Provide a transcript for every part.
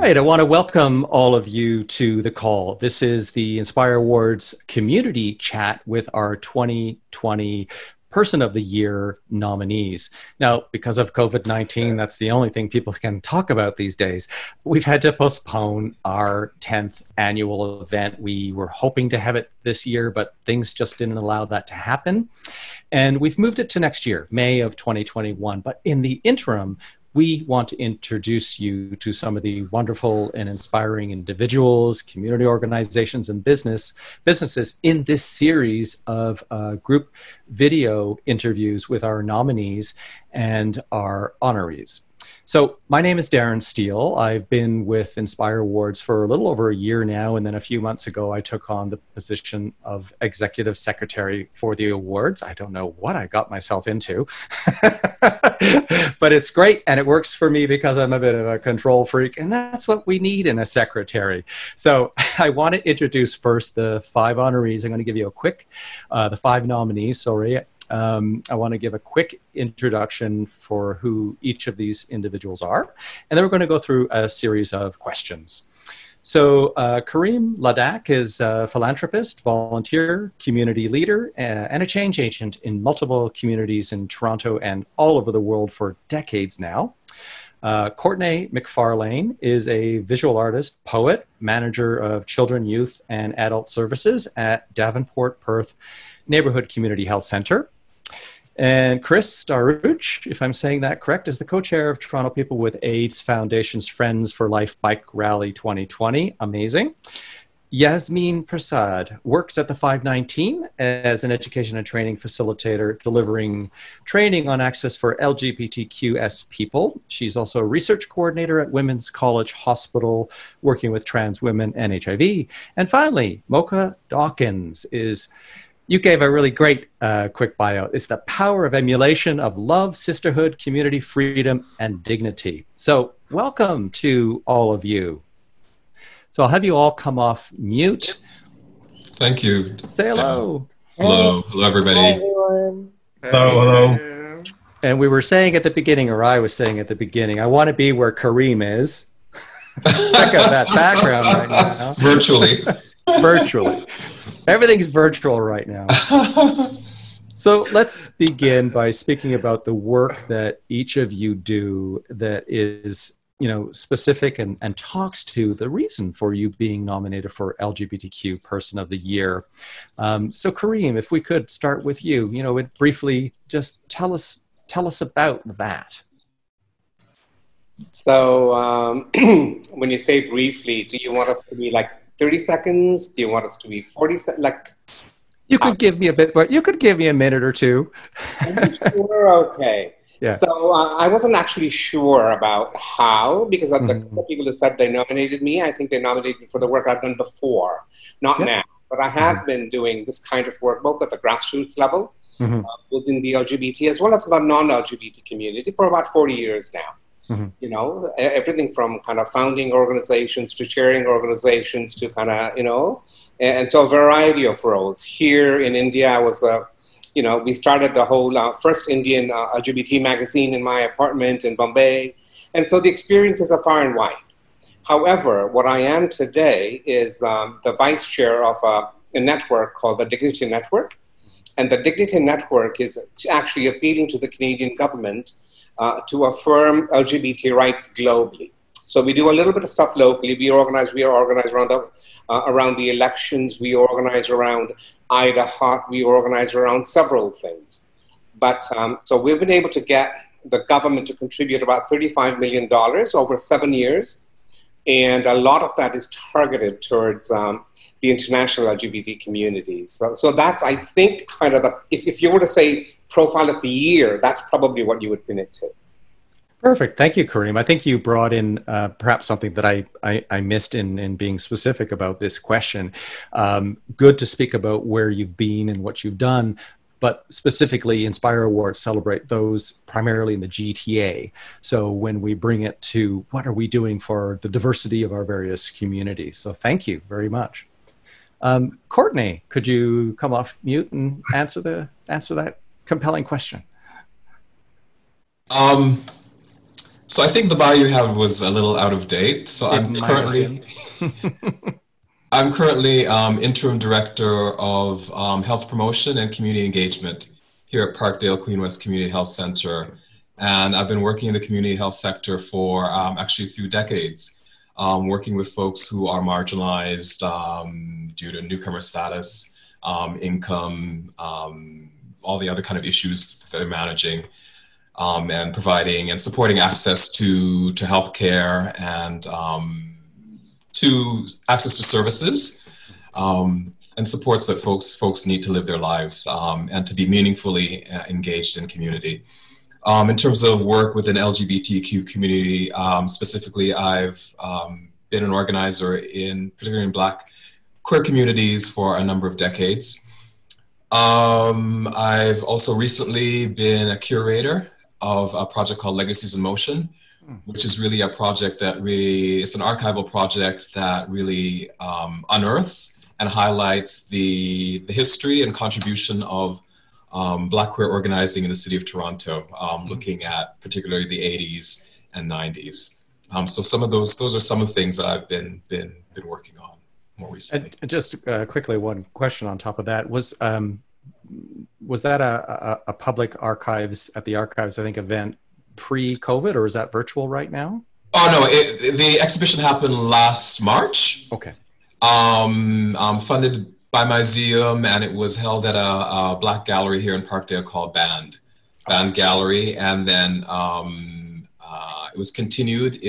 right, I want to welcome all of you to the call. This is the INSPIRE Awards community chat with our 2020 Person of the Year nominees. Now, because of COVID-19, that's the only thing people can talk about these days. We've had to postpone our 10th annual event. We were hoping to have it this year, but things just didn't allow that to happen. And we've moved it to next year, May of 2021. But in the interim, we want to introduce you to some of the wonderful and inspiring individuals, community organizations, and businesses in this series of group video interviews with our nominees and our honorees. So my name is Darren Stehle. I've been with INSPIRE Awards for a little over a year now, and then a few months ago I took on the position of Executive Secretary for the awards. I don't know what I got myself into, but it's great, and it works for me because I'm a bit of a control freak, and that's what we need in a secretary. So I want to introduce first the 5 honorees. I'm going to give you a quick, the 5 nominees, sorry. I want to give a quick introduction for who each of these individuals are, and then we're going to go through a series of questions. So Kareem Ladak is a philanthropist, volunteer, community leader, and a change agent in multiple communities in Toronto and all over the world for decades now. Courtney McFarlane is a visual artist, poet, manager of children, youth, and adult services at Davenport Perth Neighborhood Community Health Centre. And Chris Staruch, if I'm saying that correct, is the co-chair of Toronto People with AIDS Foundation's Friends for Life Bike Rally 2020. Amazing. Yasmin Prasad works at the 519 as an education and training facilitator, delivering training on access for LGBTQS people. She's also a research coordinator at Women's College Hospital, working with trans women and HIV. And finally, Mocha Dawkins is... You gave a really great quick bio. It's the power of emulation of love, sisterhood, community, freedom, and dignity. So welcome to all of you. So I'll have you all come off mute. Thank you. Say hello. Hello. Hello, everybody. Hi, everyone. Hello. And we were saying at the beginning, or I was saying at the beginning, I want to be where Kareem is. Check out that background right now. Virtually. Virtually. Everything's virtual right now. So let's begin by speaking about the work that each of you do that is, specific and talks to the reason for you being nominated for LGBTQ Person of the Year. So Kareem, if we could start with you, briefly just tell us about that. So when you say briefly, do you want us to be like 30 seconds? Do you want us to be 40 seconds? You could give me a bit, but you could give me a minute or two. Sure, okay. Yeah. So I wasn't actually sure about how, because the couple of people who said they nominated me, I think they nominated me for the work I've done before, not now. But I have been doing this kind of work, both at the grassroots level, within the LGBT, as well as the non-LGBT community for about 40 years now. Everything from kind of founding organizations to chairing organizations to kind of, and so a variety of roles. Here in India, I was, we started the whole first Indian LGBT magazine in my apartment in Bombay. And so the experiences are far and wide. However, what I am today is the vice chair of a network called the Dignity Network. And the Dignity Network is actually appealing to the Canadian government to affirm LGBT rights globally. So we do a little bit of stuff locally. We are organized around the elections. We organize around Ida Hot. We organize around several things. But so we've been able to get the government to contribute about $35 million over 7 years. And a lot of that is targeted towards the international LGBT community. So that's, I think, kind of if you were to say profile of the year, that's probably what you would pin it to. Perfect. Thank you, Kareem. I think you brought in perhaps something that I missed in being specific about this question. Good to speak about where you've been and what you've done, but specifically INSPIRE Awards celebrate those primarily in the GTA. So when we bring it to what are we doing for the diversity of our various communities. So thank you very much. Courtney, could you come off mute and answer that compelling question? So I think the bio you have was a little out of date. So I'm currently interim director of health promotion and community engagement here at Parkdale Queen West Community Health Center. And I've been working in the community health sector for actually a few decades, working with folks who are marginalized due to newcomer status, income, all the other kind of issues that they're managing. And providing and supporting access to healthcare and to access to services and supports that folks need to live their lives and to be meaningfully engaged in community. In terms of work within LGBTQ community, specifically, I've been an organizer particularly in Black queer communities for a number of decades. I've also recently been a curator of a project called Legacies in Motion, which is really a project that it's an archival project that really unearths and highlights the history and contribution of Black queer organizing in the city of Toronto, looking at particularly the 80s and 90s. So some of those are some of the things that I've been working on more recently. And just quickly, one question on top of that was that a public archives at the archives, I think, event pre-COVID, or is that virtual right now? Oh no, the exhibition happened last March. Okay. Funded by my museum, and it was held at a Black gallery here in Parkdale called Band Gallery, and then it was continued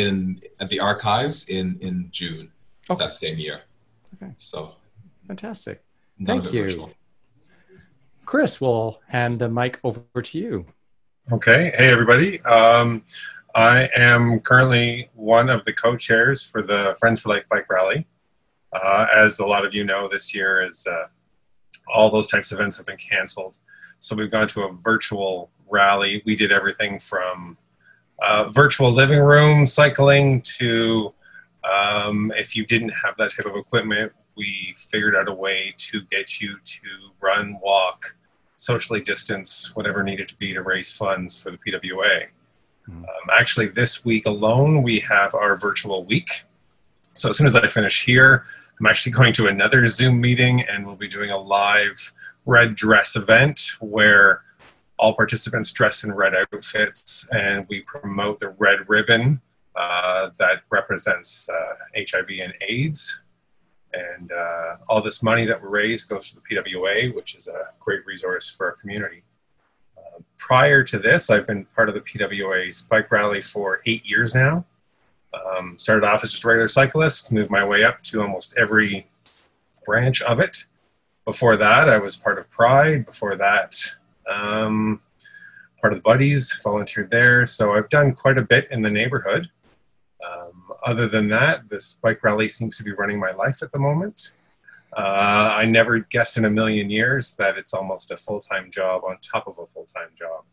at the archives in June that same year. Okay. So fantastic. Thank you. Virtual. Chris, we'll hand the mic over to you. Okay. Hey, everybody. I am currently one of the co-chairs for the Friends for Life Bike Rally. As a lot of you know, this year is all those types of events have been canceled. So we've gone to a virtual rally. We did everything from virtual living room cycling to if you didn't have that type of equipment, we figured out a way to get you to run, walk, socially distance, whatever needed to be to raise funds for the PWA. Actually, this week alone, we have our virtual week. So as soon as I finish here, I'm actually going to another Zoom meeting, and we'll be doing a live red dress event where all participants dress in red outfits, and we promote the red ribbon that represents HIV and AIDS. And all this money that we raise goes to the PWA, which is a great resource for our community. Prior to this, I've been part of the PWA's bike rally for 8 years now. Started off as just a regular cyclist, moved my way up to almost every branch of it. Before that, I was part of Pride. Before that, part of the Buddies, volunteered there. So I've done quite a bit in the neighborhood. Other than that, this bike rally seems to be running my life at the moment. I never guessed in a million years that it's almost a full-time job on top of a full-time job.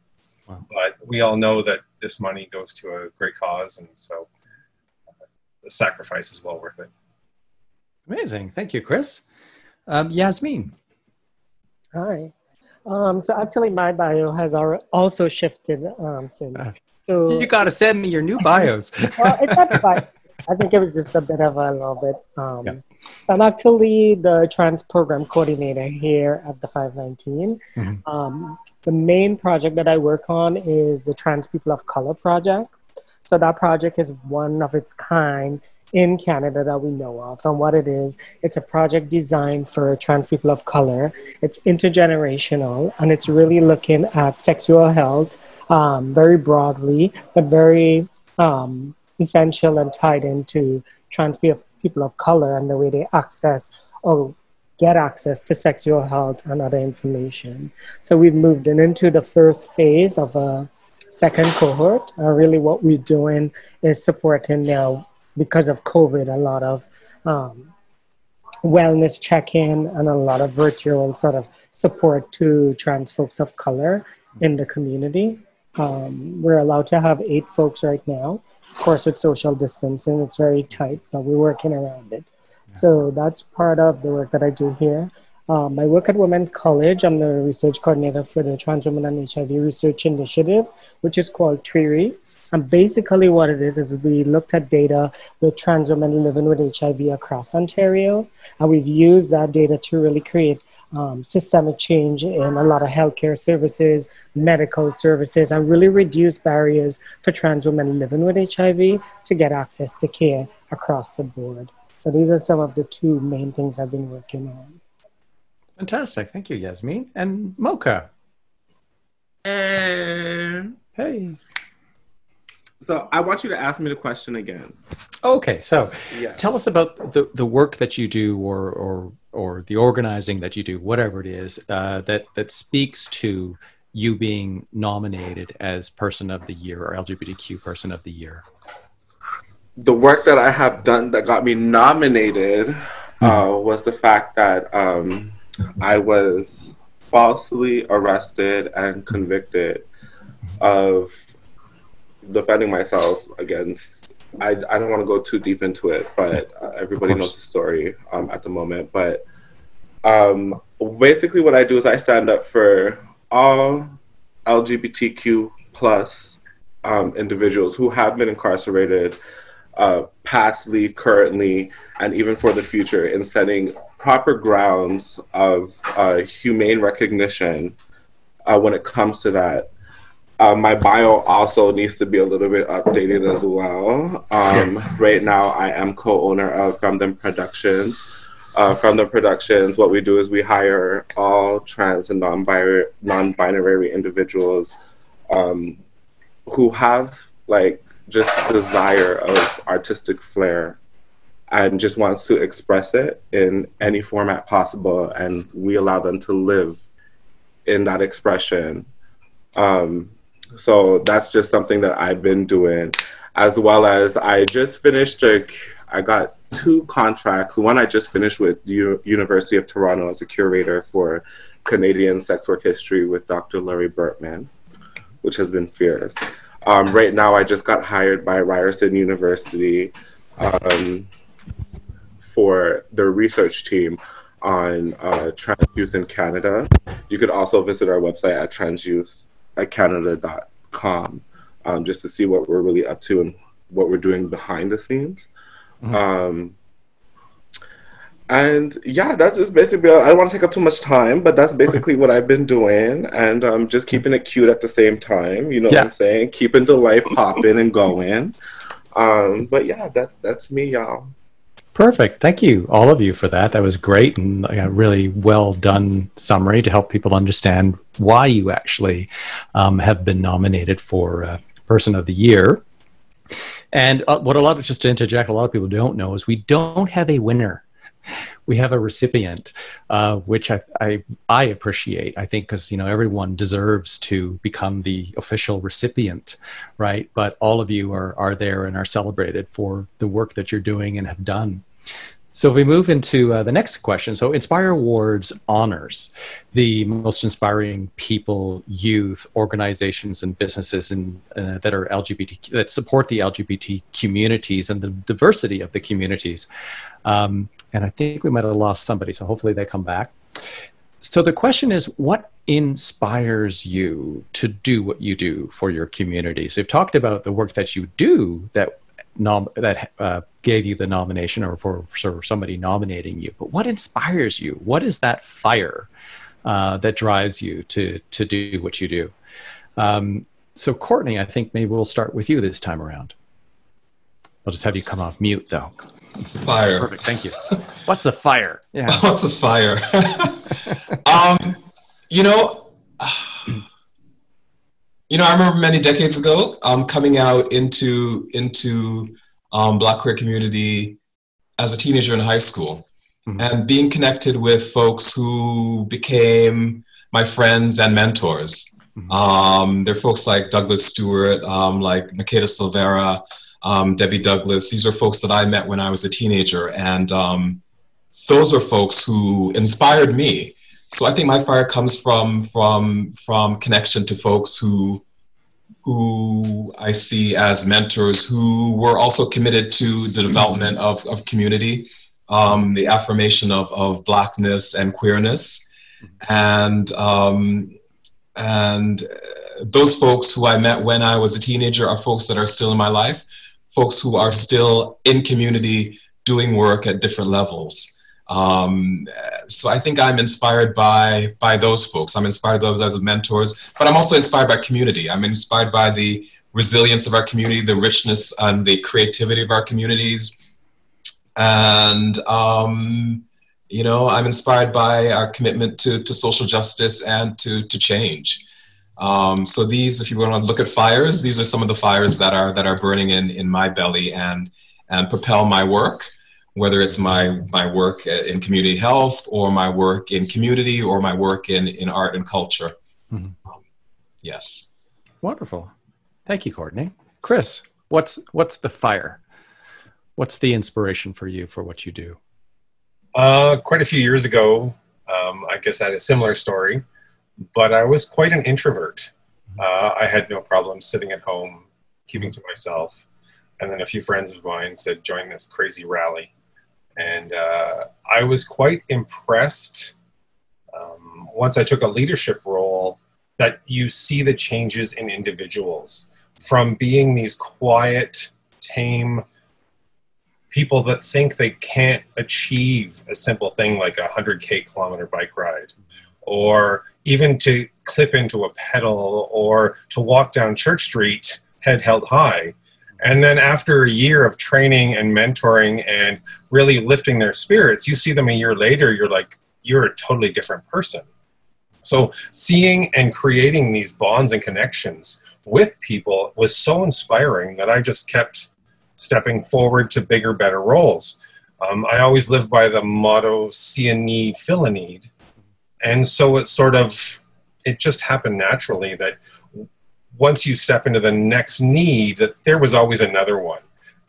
Wow. But we all know that this money goes to a great cause, and so the sacrifice is well worth it. Amazing. Thank you, Chris. Yasmin. Hi. So actually my bio has also shifted since. So you got to send me your new bios. Well, it's not bios. I think it was just a bit of a little bit. So I'm actually the trans program coordinator here at the 519. Mm-hmm. The main project that I work on is the Trans People of Color project. So that project is one of its kind in Canada that we know of. And what it is, it's a project designed for trans people of color. It's intergenerational, and it's really looking at sexual health very broadly, but very essential and tied into trans people of color and the way they access or get access to sexual health and other information. So we've moved into the first phase of a second cohort. Really what we're doing is supporting now, because of COVID, a lot of wellness check-in and a lot of virtual sort of support to trans folks of color in the community. We're allowed to have 8 folks right now. Of course, with social distancing, it's very tight, but we're working around it. So that's part of the work that I do here. I work at Women's College. I'm the research coordinator for the Trans Women and HIV Research Initiative, which is called TRIRI. And basically what it is we looked at data with trans women living with HIV across Ontario, and we've used that data to really create systemic change in a lot of healthcare services, medical services, and really reduce barriers for trans women living with HIV to get access to care across the board. So these are some of the two main things I've been working on. Fantastic. Thank you, Yasmin. And Mocha. Hey. So I want you to ask me the question again. Okay, so Yeah. tell us about the work that you do, or the organizing that you do, whatever it is, that speaks to you being nominated as Person of the Year or LGBTQ Person of the Year. The work that I have done that got me nominated was the fact that I was falsely arrested and convicted of defending myself against, I don't want to go too deep into it, but everybody knows the story at the moment. But basically what I do is I stand up for all LGBTQ plus individuals who have been incarcerated pastly, currently, and even for the future, in setting proper grounds of humane recognition when it comes to that. My bio also needs to be a little bit updated as well. Right now, I am co-owner of From Them Productions. From Them Productions, what we do is we hire all trans and non-binary individuals who have like just desire of artistic flair and just wants to express it in any format possible, and we allow them to live in that expression. So that's just something that I've been doing, as well as I just finished, I got 2 contracts. One I just finished with the University of Toronto as a curator for Canadian sex work history with Dr. Laurie Bertman, which has been fierce. Right now I just got hired by Ryerson University for their research team on trans youth in Canada. You could also visit our website at transyouth@canada.com just to see what we're really up to and what we're doing behind the scenes. And yeah, that's just basically, I don't want to take up too much time, but that's basically what I've been doing, and just keeping it cute at the same time, you know what I'm saying? Keeping the life popping and going. But yeah, that's me, y'all. Perfect. Thank you, all of you, for that. That was great, and a really well done summary to help people understand why you actually have been nominated for Person of the Year. And what just to interject, a lot of people don't know is we don't have a winner. We have a recipient, which I appreciate, I think, because, you know, everyone deserves to become the official recipient, right? But all of you are there and are celebrated for the work that you're doing and have done. So if we move into the next question, so INSPIRE Awards honors the most inspiring people, youth, organizations, and businesses that are LGBT, that support the LGBT communities and the diversity of the communities. And I think we might have lost somebody, so hopefully they come back. So the question is, what inspires you to do what you do for your community? So you've talked about the work that you do that gave you the nomination, or for somebody nominating you, but what inspires you? What is that fire that drives you to do what you do? So Courtney, I think maybe we'll start with you this time around. I'll just have you come off mute, though. Fire. Perfect, thank you. What's the fire? Yeah. What's the fire? You know, I remember many decades ago coming out into Black queer community as a teenager in high school, and being connected with folks who became my friends and mentors. There are folks like Douglas Stewart, like Makeda Silvera, Debbie Douglas. These are folks that I met when I was a teenager, and those are folks who inspired me. So I think my fire comes from connection to folks who I see as mentors, who were also committed to the development of community, the affirmation of Blackness and queerness, and those folks who I met when I was a teenager are folks that are still in my life, folks who are still in community doing work at different levels. So I think I'm inspired by those folks. I'm inspired by those mentors, but I'm also inspired by community. I'm inspired by the resilience of our community, the richness and the creativity of our communities. And, you know, I'm inspired by our commitment to social justice and to change. So these, if you want to look at fires, these are some of the fires that are burning in my belly and propel my work, whether it's my work in community health or my work in community or my work in art and culture. Mm-hmm. Yes. Wonderful. Thank you, Courtney. Chris, what's the fire? What's the inspiration for you for what you do? Quite a few years ago, I guess I had a similar story, but I was quite an introvert. I had no problem sitting at home, keeping to myself. And then a few friends of mine said, join this crazy rally. And I was quite impressed once I took a leadership role that you see the changes in individuals from being these quiet, tame people that think they can't achieve a simple thing like a 100K kilometer bike ride, or even to clip into a pedal, or to walk down Church Street head held high. And then after a year of training and mentoring and really lifting their spirits, you see them a year later, you're like, you're a totally different person. So seeing and creating these bonds and connections with people was so inspiring that I just kept stepping forward to bigger, better roles. I always lived by the motto, see a need, fill a need. And so it just happened naturally that once you step into the next need, that there was always another one.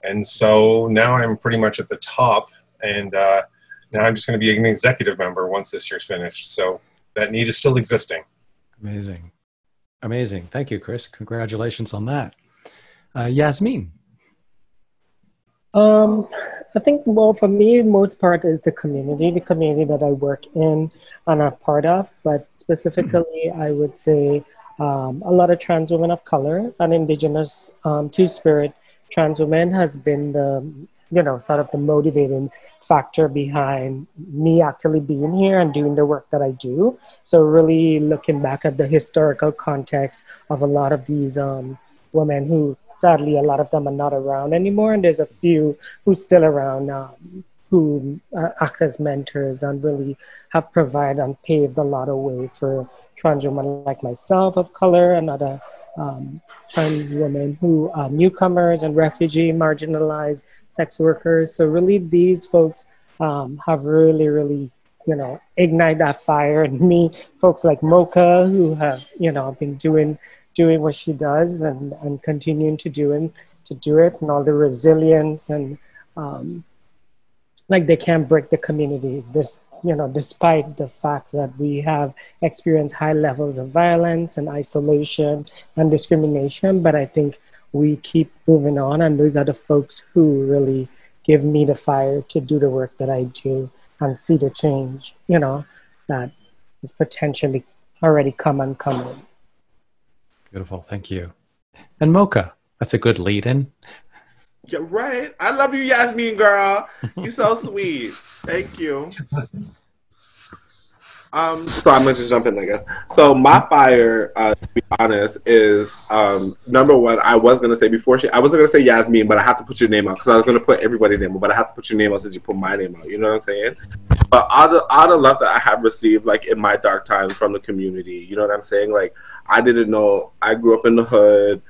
And so now I'm pretty much at the top, and now I'm just going to be an executive member once this year's finished. So that need is still existing. Amazing. Amazing. Thank you, Chris. Congratulations on that. Yasmin. I think, well, for me, most part is the community that I work in and are part of, but specifically, I would say a lot of trans women of color and indigenous two-spirit trans women has been the, sort of the motivating factor behind me actually being here and doing the work that I do. So really looking back at the historical context of a lot of these women who, sadly, a lot of them are not around anymore. And there's a few who's still around who act as mentors and really have provided and paved a lot of way for trans women like myself of color and other trans women who are newcomers and refugee, marginalized sex workers. So really these folks have really, ignite that fire in me. Folks like Mocha who have, been doing what she does and continuing to do it, and all the resilience and like they can't break the community. Despite the fact that we have experienced high levels of violence and isolation and discrimination, but I think we keep moving on, and those are the folks who really give me the fire to do the work that I do and see the change, that is potentially already coming. Beautiful. Thank you. And Mocha, that's a good lead in. You're right. I love you, Yasmin, girl. You're so sweet. Thank you. So I'm going to jump in, I guess. So my fire, to be honest, is number one. I was going to say I wasn't going to say Yasmin, but I have to put your name out because I was going to put everybody's name out, but I have to put your name out since you put my name out. You know what I'm saying? But all the love that I have received, like in my dark times from the community, you know what I'm saying? Like I didn't know. I grew up in the hood.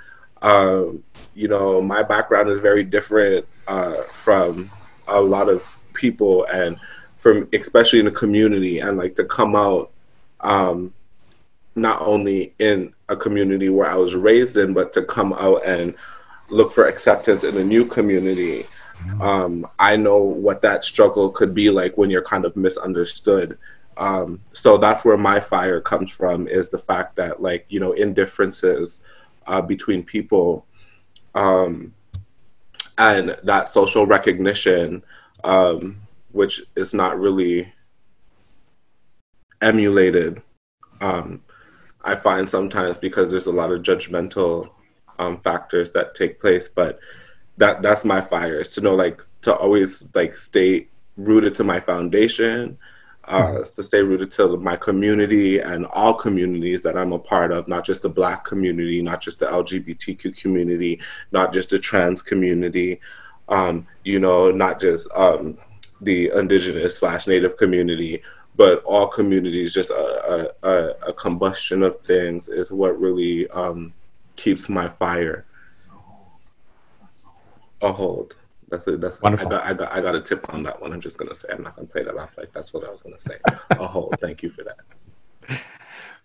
My background is very different from a lot of people, and from especially in the community, and like to come out not only in a community where I was raised in, but to come out and look for acceptance in a new community. I know what that struggle could be like when you're kind of misunderstood. So that's where my fire comes from, is the fact that indifferences between people and that social recognition, which is not really emulated I find sometimes because there's a lot of judgmental factors that take place. But that's my fire, is to know, like, to always like stay rooted to my foundation, to stay rooted to my community and all communities that I'm a part of, not just the Black community, not just the LGBTQ community, not just the trans community, you know, not just the indigenous/native community, but all communities. Just a combustion of things is what really keeps my fire a hold. That's it. That's wonderful. I got a tip on that one. I'm just gonna say, I'm not gonna play that off like that's what I was gonna say. A hold. Thank you for that.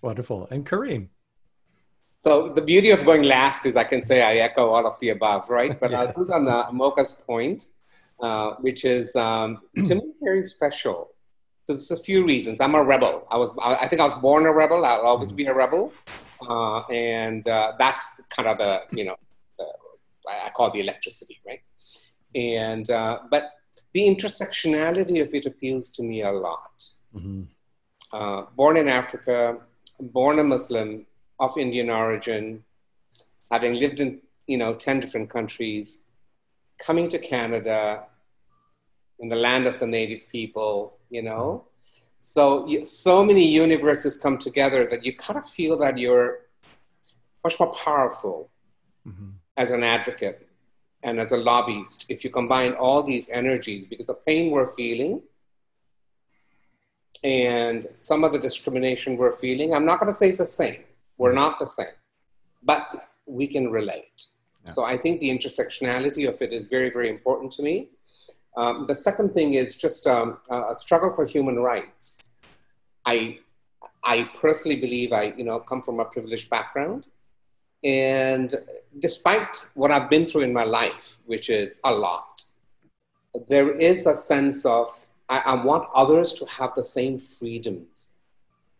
Wonderful. And Kareem. So the beauty of going last is I can say I echo all of the above, right? But Yes. I'll put on Mocha's point, which is to me very special. There's a few reasons. I'm a rebel. I think I was born a rebel. I'll always be a rebel, and that's kind of the, you know, I call it the electricity, right? And but the intersectionality of it appeals to me a lot. Born in Africa, born a Muslim of Indian origin, having lived in, you know, 10 different countries, coming to Canada, in the land of the native people, you know. So many universes come together that you kind of feel that you're much more powerful as an advocate and as a lobbyist if you combine all these energies, because the pain we're feeling and some of the discrimination we're feeling, I'm not going to say it's the same. We're not the same, but we can relate. Yeah. So I think the intersectionality of it is very, very important to me. The second thing is just a struggle for human rights. I personally believe I, you know, come from a privileged background. And despite what I've been through in my life, which is a lot, there is a sense of, I want others to have the same freedoms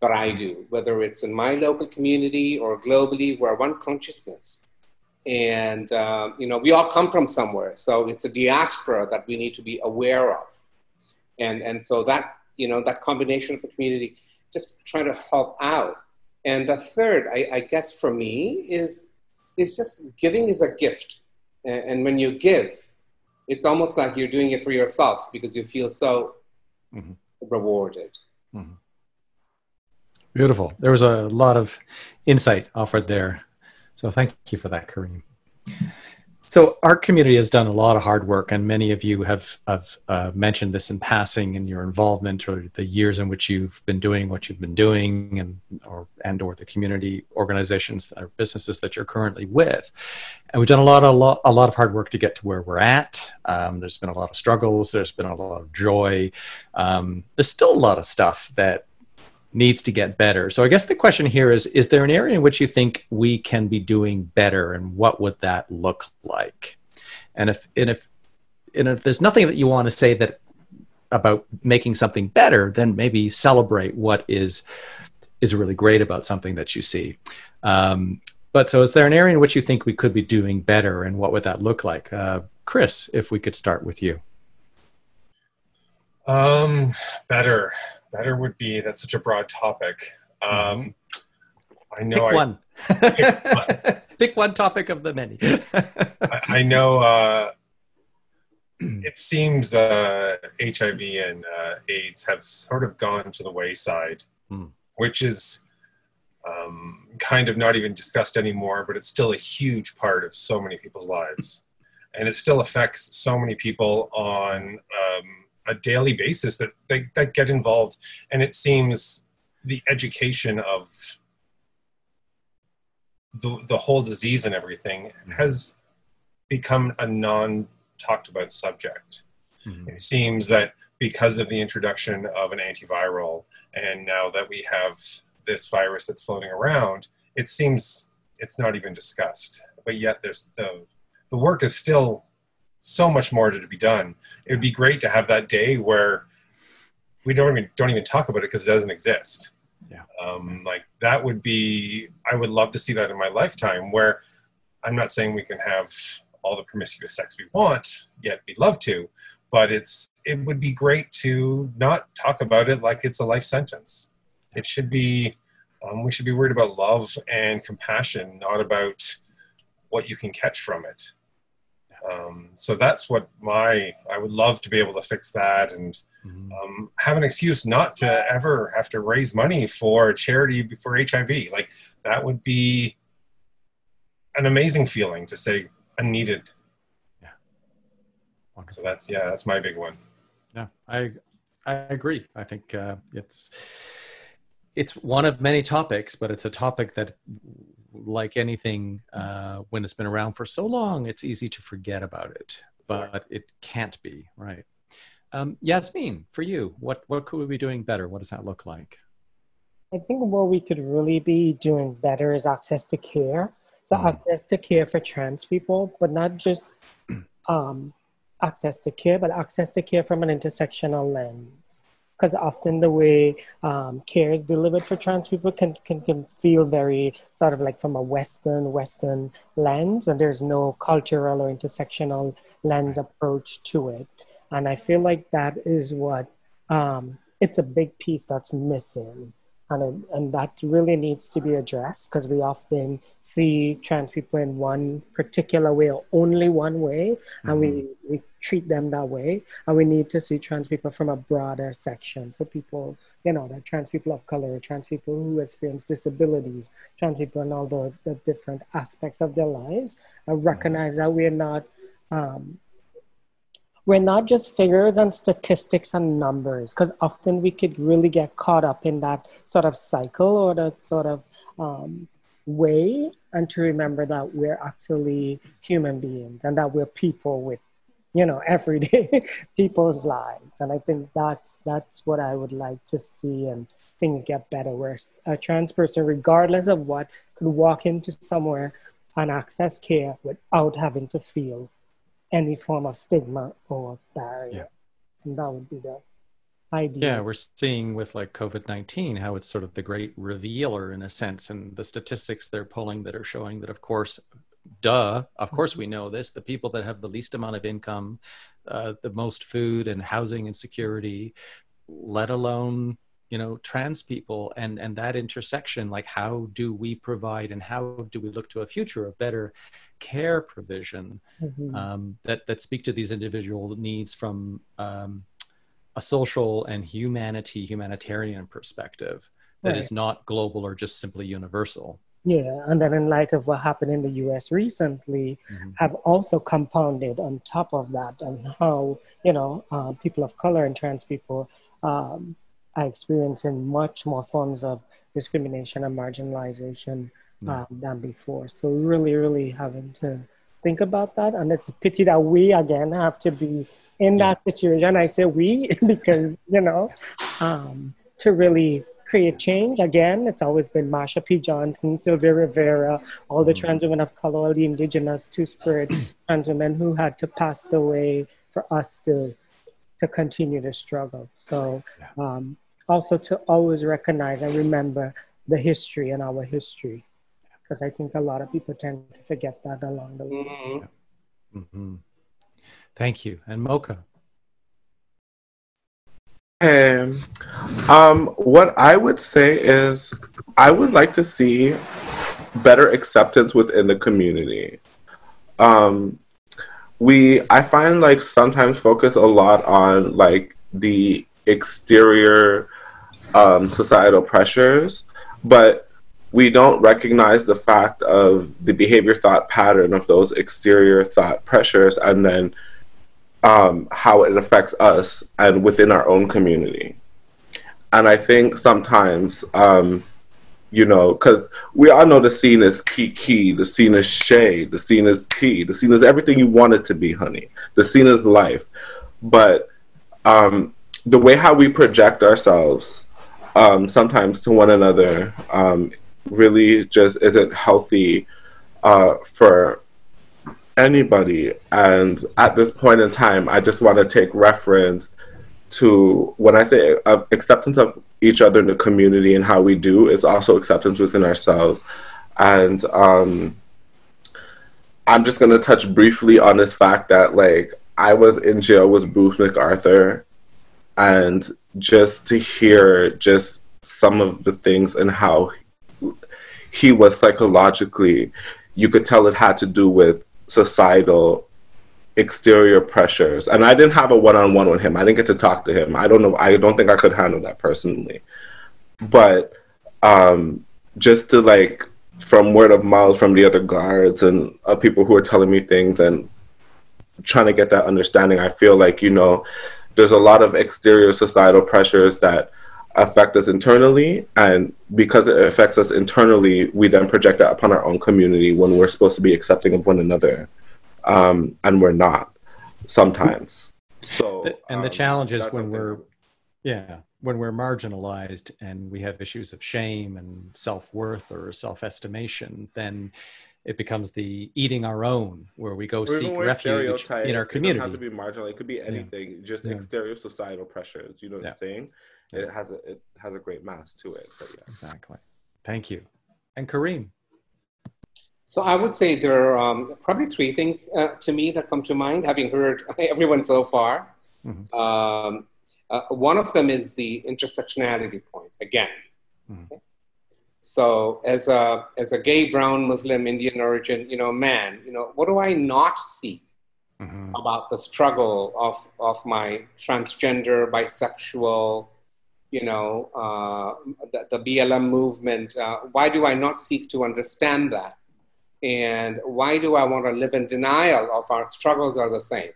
that I do, whether it's in my local community or globally. We're one consciousness. And, you know, we all come from somewhere. So it's a diaspora that we need to be aware of. And so that, you know, that combination of the community, just trying to help out. And the third, I guess for me, is just giving is a gift. And when you give, it's almost like you're doing it for yourself because you feel so rewarded. Beautiful. There was a lot of insight offered there. So thank you for that, Kareem. So our community has done a lot of hard work, and many of you have mentioned this in passing in your involvement or the years in which you've been doing what you've been doing, and or the community organizations or businesses that you're currently with. And we've done a lot of hard work to get to where we're at. There's been a lot of struggles. There's been a lot of joy. There's still a lot of stuff that needs to get better. So I guess the question here is there an area in which you think we can be doing better, and what would that look like? And if there's nothing that you want to say that about making something better, then maybe celebrate what is really great about something that you see. But so is there an area in which you think we could be doing better, and what would that look like? Chris, if we could start with you. Better would be, that's such a broad topic. I know Pick one. Pick one topic of the many. I know it seems HIV and AIDS have sort of gone to the wayside, which is kind of not even discussed anymore, but it's still a huge part of so many people's lives. And it still affects so many people on a daily basis that get involved. And it seems the education of the whole disease and everything has become a non-talked about subject. It seems that because of the introduction of an antiviral, and now that we have this virus that's floating around, it seems it's not even discussed. But yet there's the work is still so much more to be done. It would be great to have that day where we don't even talk about it because it doesn't exist. Yeah. Like that would be, I would love to see that in my lifetime, where I'm not saying we can have all the promiscuous sex we want, yet we'd love to, but it would be great to not talk about it like it's a life sentence. It should be We should be worried about love and compassion, not about what you can catch from it. So that's what I would love to be able to fix that, and have an excuse not to ever have to raise money for charity for HIV. Like, that would be an amazing feeling to say unneeded. Yeah. So that's my big one. Yeah, I agree. I think it's one of many topics, but it's a topic that, like anything, when it's been around for so long, it's easy to forget about it, but it can't be, right? Yasmin, for you, what could we be doing better? What does that look like? I think what we could really be doing better is access to care. So access to care for trans people, but not just access to care, but access to care from an intersectional lens. Because often the way care is delivered for trans people can feel very sort of like from a Western lens, and there's no cultural or intersectional lens approach to it. And I feel like that is what, it's a big piece that's missing. And that really needs to be addressed, because we often see trans people in one particular way or only one way, and we treat them that way. And we need to see trans people from a broader section. So people, that trans people of color, trans people who experience disabilities, trans people in all the different aspects of their lives, and recognize that we're not just figures and statistics and numbers, because often we could really get caught up in that sort of cycle or that sort of way, and to remember that we're actually human beings and that we're people with, everyday people's lives. And I think that's what I would like to see, and things get better, where a trans person, regardless of what, could walk into somewhere and access care without having to feel any form of stigma or barrier. Yeah. And that would be the idea. Yeah, we're seeing with like COVID-19 how it's sort of the great revealer in a sense, and the statistics they're pulling that are showing that, of course we know this, the people that have the least amount of income, the most food and housing insecurity, let alone trans people, and that intersection, like how do we provide and how do we look to a future of better care provision that speak to these individual needs from a social and humanitarian perspective that is not global or just simply universal. Yeah, and then in light of what happened in the US recently, have also compounded on top of that, and how people of color and trans people are experiencing much more forms of discrimination and marginalization than before. So really, really having to think about that. And it's a pity that we, again, have to be in that situation. I say we because, to really create change. Again, it's always been Marsha P. Johnson, Sylvia Rivera, all the trans women of color, all the indigenous two-spirit trans women who had to pass away for us to continue to struggle. So also to always recognize and remember the history and our history, because I think a lot of people tend to forget that along the way. Thank you. And Mocha? What I would say is I would like to see better acceptance within the community. I find like sometimes focus a lot on like the exterior societal pressures, but we don't recognize the fact of the behavior thought pattern of those exterior thought pressures, and then how it affects us and within our own community. And I think sometimes, because we all know the scene is key, the scene is shade, the scene is tea, the scene is everything you want it to be, honey. The scene is life. But the way how we project ourselves sometimes to one another really just isn't healthy for anybody. And at this point in time, I just want to take reference to when I say acceptance of each other in the community and how we do, it's also acceptance within ourselves. And I'm just going to touch briefly on this fact that like I was in jail with Bruce MacArthur, and just to hear just some of the things and how he was psychologically, you could tell it had to do with societal exterior pressures. And I didn't have a one-on-one with him. I didn't get to talk to him. I don't know. I don't think I could handle that personally. But just to like, from word of mouth from the other guards and people who are telling me things and trying to get that understanding, I feel like, you know, there's a lot of exterior societal pressures that affect us internally, and because it affects us internally, we then project that upon our own community when we're supposed to be accepting of one another, and we're not sometimes. So, and the challenge is when we're marginalized and we have issues of shame and self-worth or self-estimation, then it becomes the eating our own, where we go seek refuge in our community. It doesn't have to be marginal. It could be anything, just exterior societal pressures. You know what I'm saying? It has a great mass to it. But Exactly. Thank you. And Kareem? So I would say there are probably three things to me that come to mind, having heard everyone so far. Mm-hmm. One of them is the intersectionality point, again. Mm-hmm. Okay? So as a gay, brown, Muslim, Indian origin, you know, man, you know, what do I not see about the struggle of my transgender, bisexual, you know, the BLM movement? Why do I not seek to understand that? And why do I want to live in denial of our struggles are the same?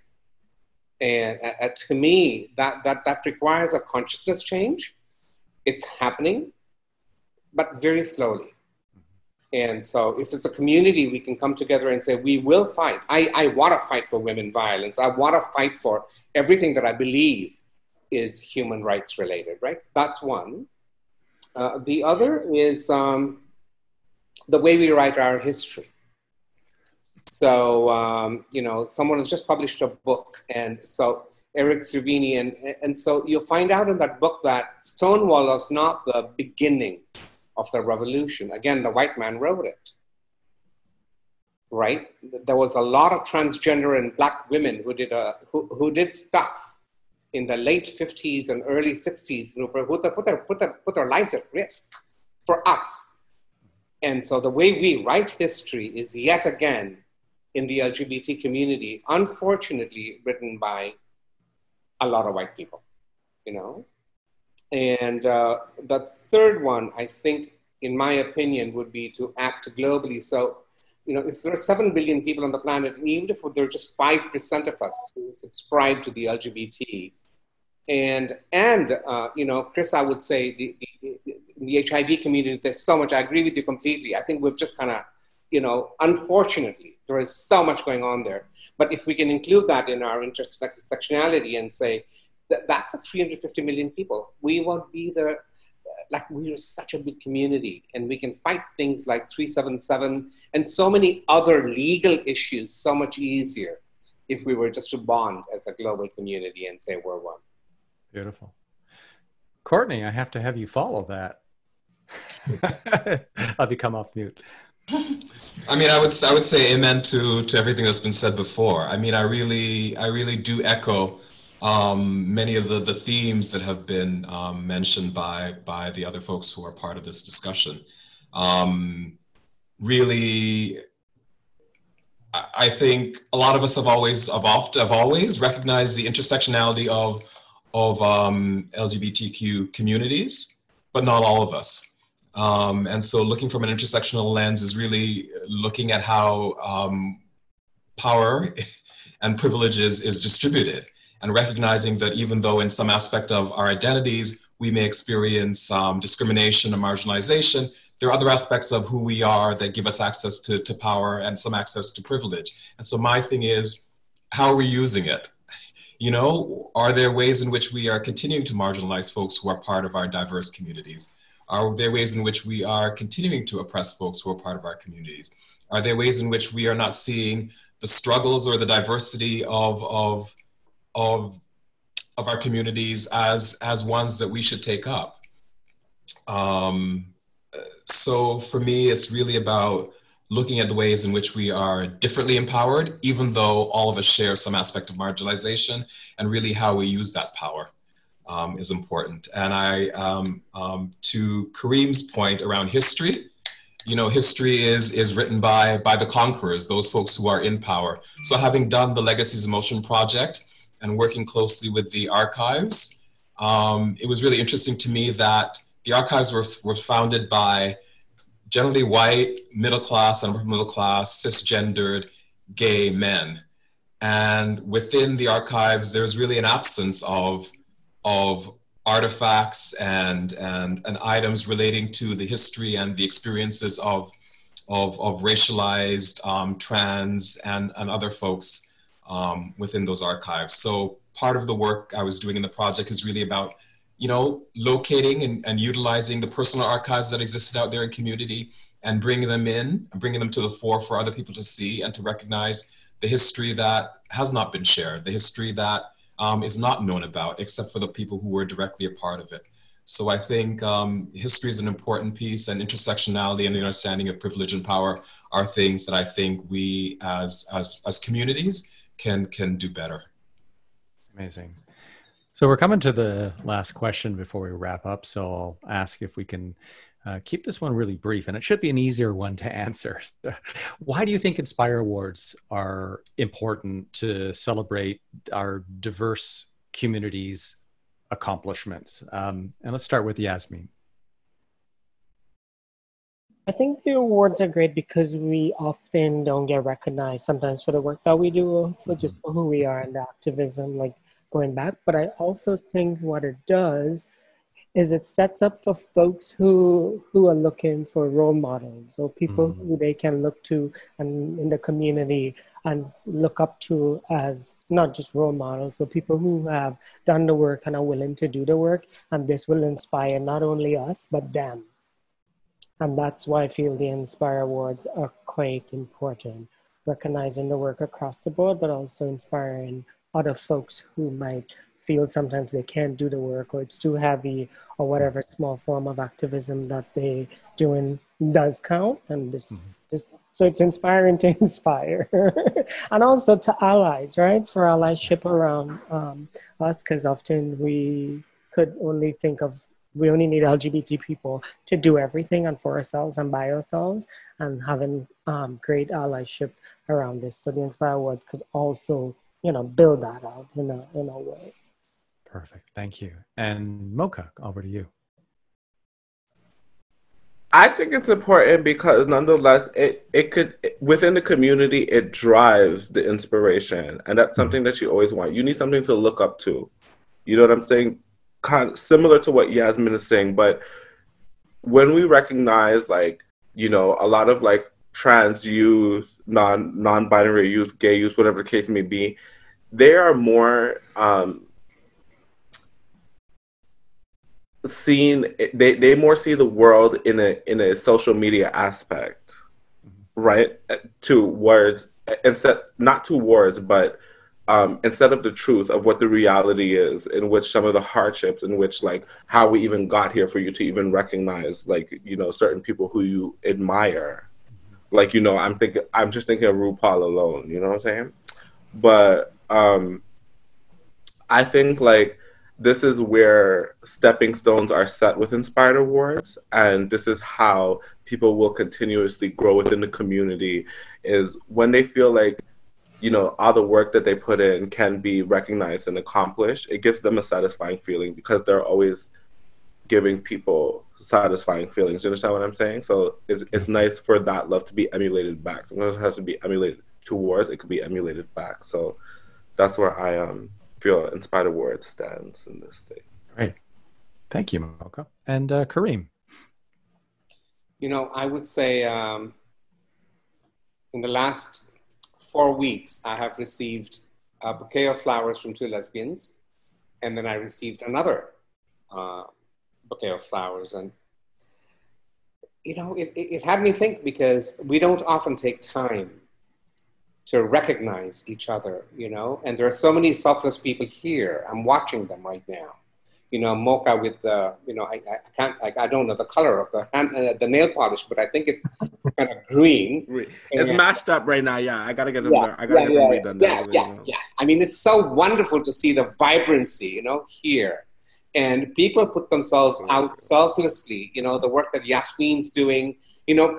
And to me, that requires a consciousness change. It's happening, but very slowly. And so if it's a community, we can come together and say, we will fight. I want to fight for women's violence. I want to fight for everything that I believe is human rights related, right? That's one. The other is the way we write our history. So, you know, someone has just published a book, and so Eric Cervini, and so you'll find out in that book that Stonewall was not the beginning of the revolution. Again, the white man wrote it, right? There was a lot of transgender and Black women who did stuff in the late 50s and early 60s who put their lives at risk for us. And so the way we write history is yet again in the LGBT community, unfortunately written by a lot of white people, you know? And the third one, I think, in my opinion, would be to act globally. So, you know, if there are 7 billion people on the planet, and even if there are just 5% of us who subscribe to the LGBT, and you know, Chris, I would say the HIV community, there's so much, I agree with you completely. I think we've just kind of, you know, unfortunately, there is so much going on there. But if we can include that in our intersectionality and say, that's 350 million people, we won't be like, we're such a big community, and we can fight things like 377 and so many other legal issues so much easier if we were just to bond as a global community and say we're one. Beautiful. Courtney, I have to have you follow that. I'll become off mute. I mean, I would say amen to everything that's been said before. I mean, I really do echo many of the themes that have been mentioned by the other folks who are part of this discussion. Really, I think a lot of us have always recognized the intersectionality of LGBTQ communities, but not all of us. And so looking from an intersectional lens is really looking at how power and privileges is distributed, and recognizing that even though in some aspect of our identities, we may experience discrimination and marginalization, there are other aspects of who we are that give us access to power and some access to privilege. And so my thing is, how are we using it? You know, are there ways in which we are continuing to marginalize folks who are part of our diverse communities? Are there ways in which we are continuing to oppress folks who are part of our communities? Are there ways in which we are not seeing the struggles or the diversity of our communities as ones that we should take up? So for me, it's really about looking at the ways in which we are differently empowered, even though all of us share some aspect of marginalization, and really how we use that power is important. And to Kareem's point around history, you know, history is written by the conquerors, those folks who are in power. So having done the Legacies in Motion project and working closely with the archives, it was really interesting to me that the archives were founded by generally white, middle class, and upper middle class, cisgendered, gay men. And within the archives, there's really an absence of artifacts and items relating to the history and the experiences of racialized trans and other folks within those archives. So part of the work I was doing in the project is really about, you know, locating and utilizing the personal archives that existed out there in community and bringing them in, and bringing them to the fore for other people to see and to recognize the history that has not been shared, the history that is not known about, except for the people who were directly a part of it. So I think history is an important piece, and intersectionality and the understanding of privilege and power are things that I think we as communities can do better. Amazing. So we're coming to the last question before we wrap up. So I'll ask if we can keep this one really brief, and it should be an easier one to answer. Why do you think INSPIRE Awards are important to celebrate our diverse communities' accomplishments? And let's start with Yasmin. I think the awards are great because we often don't get recognized sometimes for the work that we do, for just for who we are and the activism, like going back. But I also think what it does is it sets up for folks who are looking for role models, or people who they can look to and in the community and look up to as not just role models, but people who have done the work and are willing to do the work. And this will inspire not only us, but them. And that's why I feel the INSPIRE Awards are quite important, recognizing the work across the board, but also inspiring other folks who might feel sometimes they can't do the work, or it's too heavy, or whatever small form of activism that they doing does count. And this so it's inspiring to inspire. And also to allies, right? For allyship around us, because often we could only think of, we only need LGBT people to do everything and for ourselves and by ourselves, and having great allyship around this. So the INSPIRE Awards could also, you know, build that out in a way. Perfect. Thank you. And Mocha, over to you. I think it's important because nonetheless, it could, within the community, it drives the inspiration. And that's something that you always want. You need something to look up to. You know what I'm saying? Kind of similar to what Yasmin is saying, but when we recognize, like, you know, a lot of like trans youth, non-binary youth, gay youth, whatever the case may be, they are more seen. They more see the world in a social media aspect, right? Towards not towards, but instead of the truth of what the reality is, in which some of the hardships, in which like how we even got here for you to even recognize, like, you know, certain people who you admire. Like, you know, I'm just thinking of RuPaul alone, you know what I'm saying? But I think like this is where stepping stones are set with INSPIRE Awards, and this is how people will continuously grow within the community, is when they feel like, you know, all the work that they put in can be recognized and accomplished. It gives them a satisfying feeling because they're always giving people satisfying feelings. You understand what I'm saying? So it's nice for that love to be emulated back. Sometimes it has to be emulated towards, it could be emulated back. So that's where I feel INSPIRE Awards stands in this state. Great. Thank you, Mocha. And Kareem. You know, I would say in the last 4 weeks, I have received a bouquet of flowers from 2 lesbians, and then I received another bouquet of flowers. And, you know, it had me think, because we don't often take time to recognize each other, you know, and there are so many selfless people here. I'm watching them right now. You know, Mocha with the, you know, I don't know the color of the nail polish, but I think it's kind of green. It's mashed up right now. Yeah, I gotta get them. I gotta get them redone. Yeah. I mean, it's so wonderful to see the vibrancy, you know, here, and people put themselves out selflessly. You know, the work that Yasmin's doing.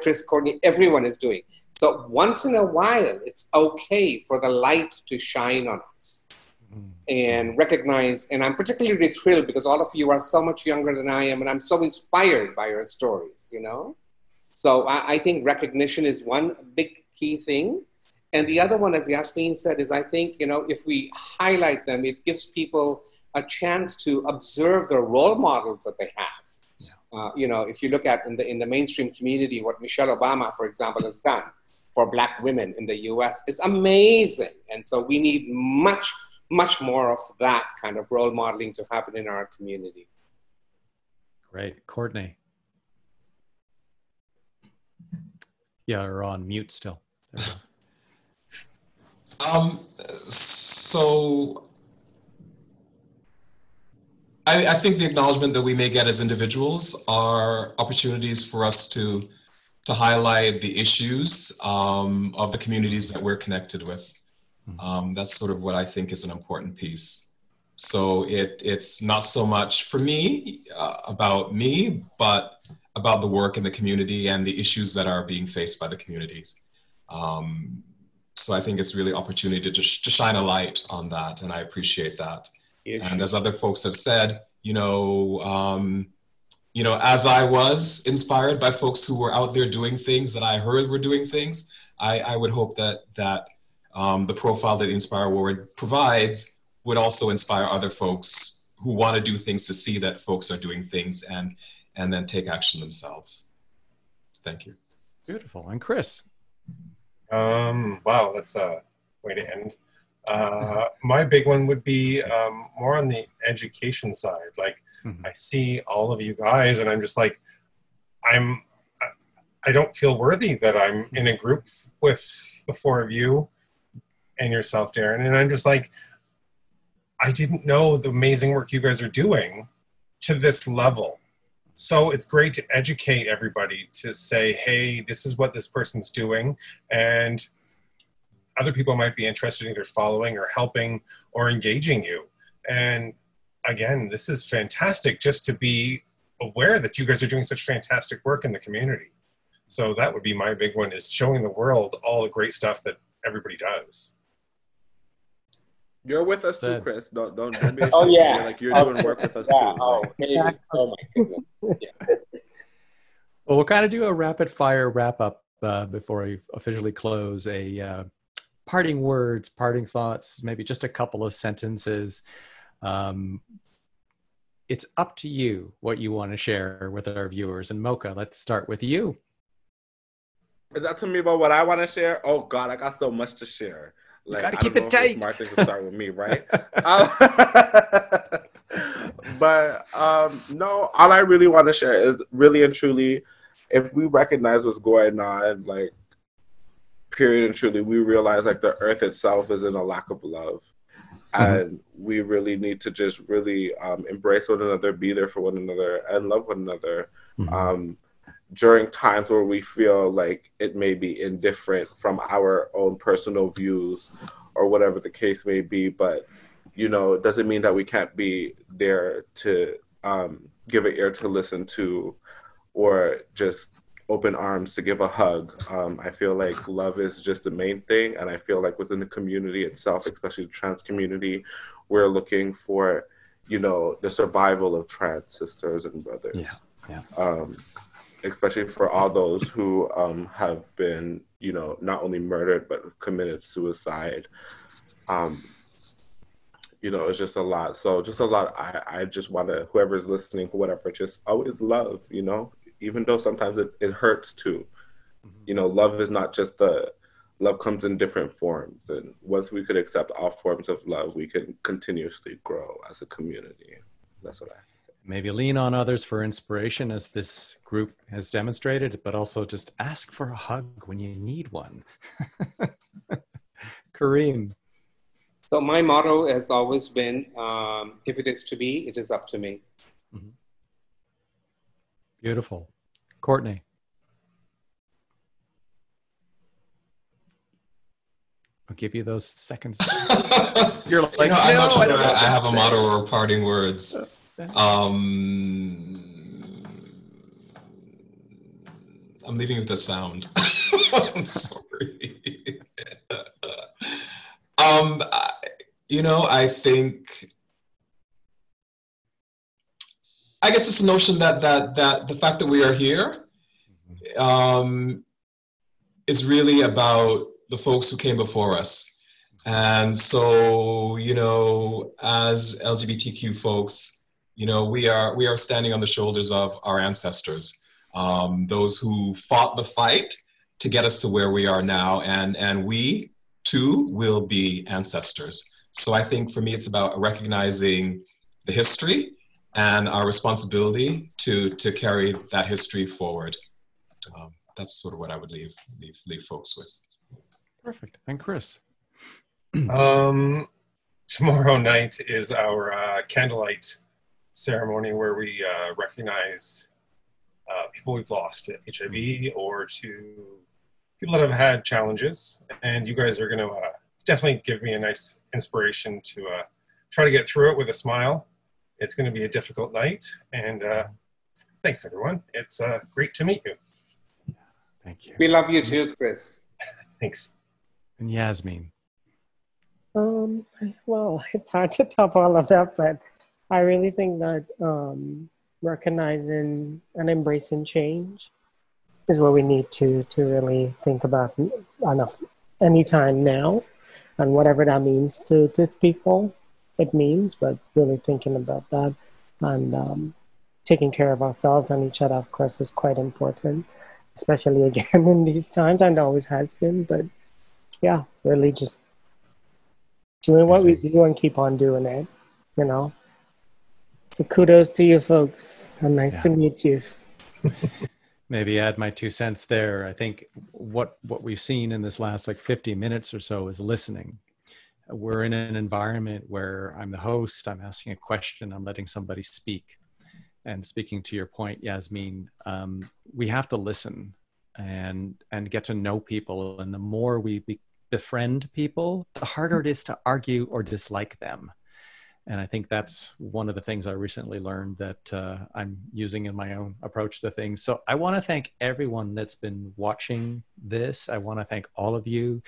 Chris, Courtney, everyone is doing. So once in a while, it's okay for the light to shine on us and recognize, and I'm particularly thrilled because all of you are so much younger than I am, and I'm so inspired by your stories, So I think recognition is one big key thing. And the other one, as Yasmin said, is I think, if we highlight them, it gives people a chance to observe the role models that they have. If you look at in the mainstream community, what Michelle Obama, for example, has done for Black women in the US, it's amazing. And so we need much, much more of that kind of role modeling to happen in our community. Great. Courtney. Yeah, you're on mute still. So I think the acknowledgement that we may get as individuals are opportunities for us to highlight the issues of the communities that we're connected with. That's sort of what I think is an important piece. So it's not so much for me about me, but about the work in the community and the issues that are being faced by the communities. So I think it's really opportunity to shine a light on that, and I appreciate that. And as other folks have said, as I was inspired by folks who were out there doing things that I heard were doing things, I would hope that the profile that the INSPIRE Award provides would also inspire other folks who want to do things to see that folks are doing things and then take action themselves. Thank you. Beautiful. And Chris? Wow, that's a way to end. My big one would be more on the education side. Like, I see all of you guys and I'm just like, I don't feel worthy that I'm in a group with the four of you and yourself, Darren. And I'm just like, I didn't know the amazing work you guys are doing to this level. So it's great to educate everybody to say, hey, this is what this person's doing. And other people might be interested in either following or helping or engaging you. And again, this is fantastic just to be aware that you guys are doing such fantastic work in the community. So that would be my big one, is showing the world all the great stuff that everybody does. You're with us too, Chris. Don't be ashamed. Oh, yeah. Like, you're doing work with us too. Oh, my goodness. Yeah. Well, we'll kind of do a rapid fire wrap up before we officially close. Parting words, parting thoughts, maybe just a couple of sentences. It's up to you what you want to share with our viewers. And Mocha, let's start with you. Is that to me about what I want to share? Oh God, I got so much to share. Like, gotta keep it tight. Smart thing to start with me, right? But no, all I really want to share is really and truly, if we recognize what's going on, like, period and truly, we realize like the earth itself is in a lack of love. And we really need to just really embrace one another, be there for one another, and love one another. During times where we feel like it may be indifferent from our own personal views or whatever the case may be, but it doesn't mean that we can't be there to give an ear to listen to, or just open arms to give a hug. I feel like love is just the main thing, and I feel like within the community itself, especially the trans community, we're looking for the survival of trans sisters and brothers. Especially for all those who have been, not only murdered, but committed suicide. It's just a lot. So just a lot. I just want to, whoever's listening, whatever, just always love, even though sometimes it hurts too. Love is not just love comes in different forms. And once we could accept all forms of love, we can continuously grow as a community. That's what I have to say. Maybe lean on others for inspiration, as this group has demonstrated, but also just ask for a hug when you need one. Kareem. So my motto has always been, if it is to be, it is up to me. Beautiful. Courtney. I'll give you those seconds. You're like, I'm not sure I have a motto or parting words. I'm leaving with a sound. I'm sorry. You know, I guess it's a notion that the fact that we are here is really about the folks who came before us. And so, you know, as LGBTQ folks, you know, we are standing on the shoulders of our ancestors, those who fought the fight to get us to where we are now, and we too will be ancestors. So I think for me, it's about recognizing the history and our responsibility to carry that history forward. That's sort of what I would leave folks with. Perfect. And Chris? Tomorrow night is our candlelight ceremony where we recognize people we've lost to HIV or to people that have had challenges. And you guys are going to definitely give me a nice inspiration to try to get through it with a smile. It's going to be a difficult night. And thanks, everyone. It's great to meet you. Thank you. We love you too, Chris. Thanks. And Yasmin? Well, it's hard to top all of that, but I really think that recognizing and embracing change is what we need to really think about anytime now, and whatever that means to people, it means, but really thinking about that and taking care of ourselves and each other, of course, is quite important, especially again in these times, and always has been. But yeah, really just doing what we do and keep on doing it, you know. So kudos to you folks, and nice to meet you. Maybe add my 2 cents there. I think what we've seen in this last like 50 minutes or so is listening. We're in an environment where I'm the host, I'm asking a question, I'm letting somebody speak. And speaking to your point, Yasmin, we have to listen and get to know people. And the more we befriend people, the harder it is to argue or dislike them. And I think that's one of the things I recently learned that I'm using in my own approach to things. So I want to thank everyone that's been watching this. I want to thank all of you,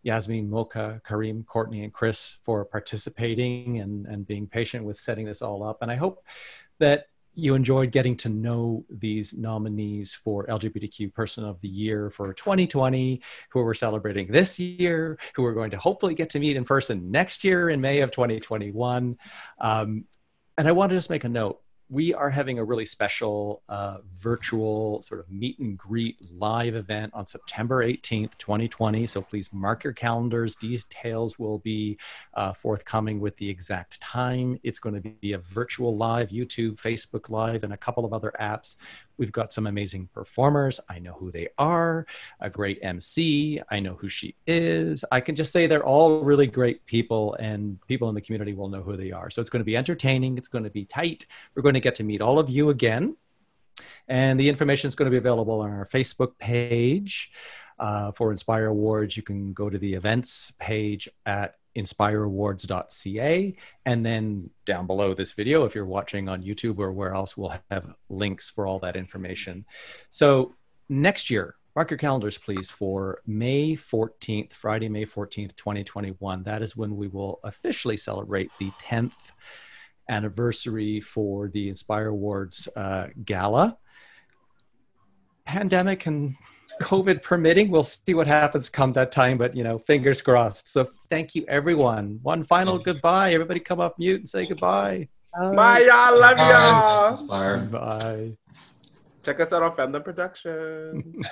Yasmin, Mocha, Kareem, Courtney, and Chris, for participating and being patient with setting this all up. And I hope that you enjoyed getting to know these nominees for LGBTQ Person of the Year for 2020, who we're celebrating this year, who we're going to hopefully get to meet in person next year in May of 2021. And I want to just make a note. We are having a really special virtual sort of meet and greet live event on September 18th, 2020. So please mark your calendars. Details will be forthcoming with the exact time. It's going to be a virtual live, YouTube, Facebook Live, and a couple of other apps. We've got some amazing performers. I know who they are, a great MC. I know who she is. I can just say they're all really great people, and people in the community will know who they are. So it's going to be entertaining. It's going to be tight. We're going to get to meet all of you again. And the information is going to be available on our Facebook page for INSPIRE Awards. You can go to the events page at inspireawards.ca, and then down below this video, if you're watching on YouTube or where else, we'll have links for all that information. So next year, mark your calendars, please, for May 14th, Friday, May 14th, 2021. That is when we will officially celebrate the 10th anniversary for the INSPIRE Awards Gala. Pandemic and COVID permitting, we'll see what happens come that time, but you know, fingers crossed. So thank you, everyone. One final goodbye. Everybody come off mute and say goodbye. Bye, y'all. Love y'all. Inspire. Bye. Check us out on Fandom Productions.